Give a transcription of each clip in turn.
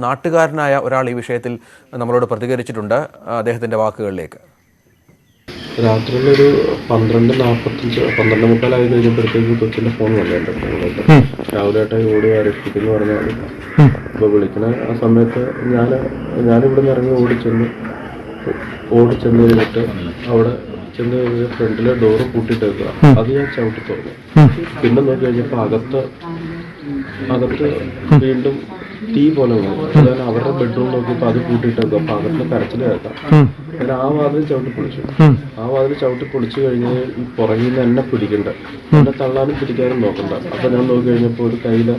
നാട്ടുകാരനായ ഒരാൾ ഈ വിഷയത്തിൽ നമ്മളോട് പ്രതികരിച്ചിട്ടുണ്ട്. അദ്ദേഹത്തിന്റെ വാക്കുകളിലേക്ക്. രാത്രിയിലൊരു 12:45 കഴിഞ്ഞപ്പോഴത്തേക്ക് കൊച്ചിൻ്റെ ഫോൺ വന്നു. എൻ്റെ ഫോണിലേക്ക് രാവിലെ ഏട്ടായി ഓടി രക്ഷിക്കുന്നു പറഞ്ഞാൽ ഇപ്പോൾ വിളിക്കണ ആ സമയത്ത് ഞാനിവിടെ നിന്ന് ഇറങ്ങി ഓടിച്ചെന്ന് കഴിഞ്ഞിട്ട് അവിടെ ചെന്ന് കഴിഞ്ഞാൽ ഫ്രണ്ടിലെ ഡോറ് പൂട്ടിയിട്ട് വെക്കുക. അത് ഞാൻ ചവിട്ടി തുറന്നു. പിന്നെ നോക്കി കഴിഞ്ഞപ്പോൾ അകത്ത് വീണ്ടും തീ പോലെ വന്നു. ഞാൻ അവരുടെ ബെഡ്റൂം നോക്കിയപ്പോൾ അത് പൂട്ടിയിട്ട് വെക്കുക. അപ്പോൾ അകത്ത് കരച്ചിൽ കേൾക്കാം. ഞാൻ ആ വാതിൽ ചവിട്ടി പൊളിച്ചു കഴിഞ്ഞ് ഈ പുറകിൽ നിന്ന് എന്നെ പിടിക്കണ്ട, എന്നെ തള്ളാനും പിടിക്കാനും നോക്കണ്ട. അപ്പം ഞാൻ നോക്കി കഴിഞ്ഞപ്പോൾ ഒരു കയ്യിൽ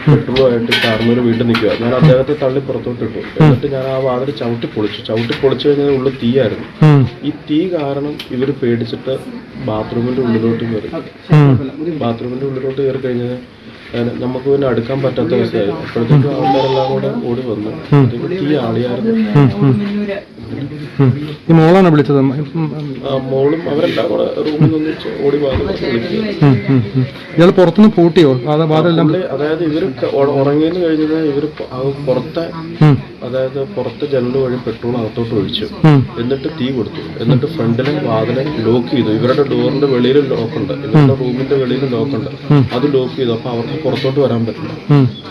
പെട്രോളുമായിട്ട് കാർന്നൂർ വീണ്ടും നിൽക്കുക. ഞാൻ അദ്ദേഹത്തെ തള്ളി പുറത്തോട്ട് ഇട്ടു. എന്നിട്ട് ഞാൻ ആ വാതിൽ ചവിട്ടി പൊളിച്ചു കഴിഞ്ഞാൽ ഉള്ളിൽ തീയായിരുന്നു. ഈ തീ കാരണം ഇവർ പേടിച്ചിട്ട് ബാത്റൂമിൻ്റെ ഉള്ളിലോട്ട് കയറി കഴിഞ്ഞാൽ നമുക്ക് പിന്നെ അടുക്കാൻ പറ്റാത്ത അവസ്ഥയായി. അപ്പോഴത്തേക്കും ആൾക്കാരെല്ലാം കൂടെ ഓടി വന്നു. തീ ആളിയായിരുന്നു. മോളാണ് വിളിച്ചത്? മോളും അവരെല്ലാം കൂടെ റൂമിൽ ഒന്നിച്ച് ഓടി വന്നു വിളിക്കുക. ഇയാൾ പുറത്തുനിന്ന് പൂട്ടിയോ? അതായത് ഇവർ ഉറങ്ങിയെന്ന് കഴിഞ്ഞാൽ ഇവർ പുറത്തെ ജനൽ വഴി പെട്രോൾ അകത്തോട്ട് ഒഴിച്ചു. എന്നിട്ട് തീ കൊടുത്തു. എന്നിട്ട് ഫ്രണ്ടിലെ വാതിലെ ലോക്ക് ചെയ്തു. ഇവരുടെ ഡോറിന്റെ വെളിയിൽ ലോക്കുണ്ട്, ഇവരുടെ റൂമിന്റെ വെളിയിൽ ലോക്കുണ്ട്. അത് ലോക്ക് ചെയ്തു. അപ്പൊ അവർക്ക് പുറത്തോട്ട് വരാൻ പറ്റില്ല.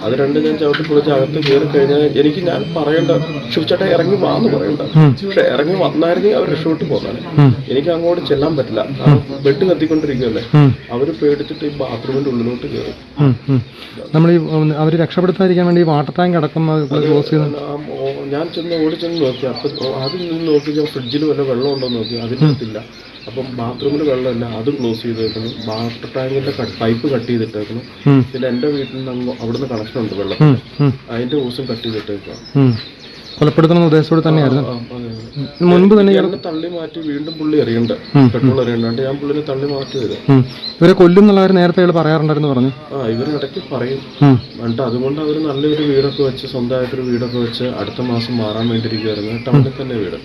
അത് രണ്ടും ഞാൻ ചവിട്ടി പൊളിച്ച് അകത്ത് കയറി കഴിഞ്ഞാൽ ഞാൻ പറയണ്ട, ശിവച്ചേട്ടാ ഇറങ്ങി വാന്ന് പറയണ്ട. പക്ഷെ ഇറങ്ങി വന്നായിരുന്നെങ്കിൽ അവർ രക്ഷപ്പെട്ട് പോകാൻ. എനിക്ക് അങ്ങോട്ട് ചെല്ലാൻ പറ്റില്ല. ബെഡ് കത്തിക്കൊണ്ടിരിക്കുകയല്ലേ. അവര് പേടിച്ചിട്ട് ഈ ബാത്റൂമിന്റെ ഉള്ളിലോട്ട് കയറി. നമ്മൾ അവര് രക്ഷപ്പെടുത്താതിരിക്കാൻ വേണ്ടി വാട്ടർ ടാങ്ക് അടക്കം ഞാൻ ഓടിച്ചെന്ന് നോക്കി. അപ്പൊ അതിൽ നിന്ന് നോക്കി ഞാൻ ഫ്രിഡ്ജിൽ വല്ല വെള്ളം ഉണ്ടോ നോക്കി. അതിനകത്തില്ല. അപ്പം ബാത്റൂമിൽ വെള്ളമില്ല, അതും ക്ലോസ് ചെയ്തേക്കുന്നു. വാട്ടർ ടാങ്കിന്റെ പൈപ്പ് കട്ട് ചെയ്തിട്ടേക്കുന്നു. പിന്നെ എന്റെ വീട്ടിൽ നിന്ന് അവിടുന്ന് കണക്ഷൻ ഉണ്ട് വെള്ളത്തിന്, അതിന്റെ ഓസും കട്ട് ചെയ്തിട്ടേക്കുക. കൊലപ്പെടുത്തുന്ന ഉദ്ദേശത്തോടെ തന്നെയായിരുന്നു. മുൻപ് തന്നെ തള്ളി മാറ്റി വീണ്ടും പുള്ളി എറിയണ്ട, പെട്രോൾ എറിയണ്ടാണ്ട് ഞാൻ പുള്ളിനെ തള്ളി മാറ്റി വരും. ഇവരെ കൊല്ലും എന്നുള്ളവർ നേരത്തെ പറയാറുണ്ടായിരുന്നു പറഞ്ഞു. ഇവർ ഇടയ്ക്ക് പറയും. എന്നിട്ട് അതുകൊണ്ട് അവർ നല്ലൊരു വീടൊക്കെ വെച്ച്, സ്വന്തമായിട്ടൊരു വീടൊക്കെ വെച്ച് അടുത്ത മാസം മാറാൻ വേണ്ടിയിരിക്കുവായിരുന്നു. ടൗണിൽ തന്നെ വീട്.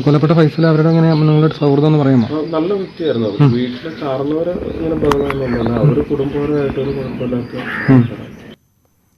കൊല്ലപ്പെട്ട ഫൈസൽ അവരുടെ അങ്ങനെ നിങ്ങളുടെ സൗഹൃദം എന്ന് പറയാമോ? നല്ല വ്യക്തിയായിരുന്നു. വീട്ടിലെ കാരണവരെ ഇങ്ങനെ ബഹളമൊന്നുമല്ല. അവര് കുടുംബപരമായിട്ടൊരു കുഴപ്പമില്ലാത്ത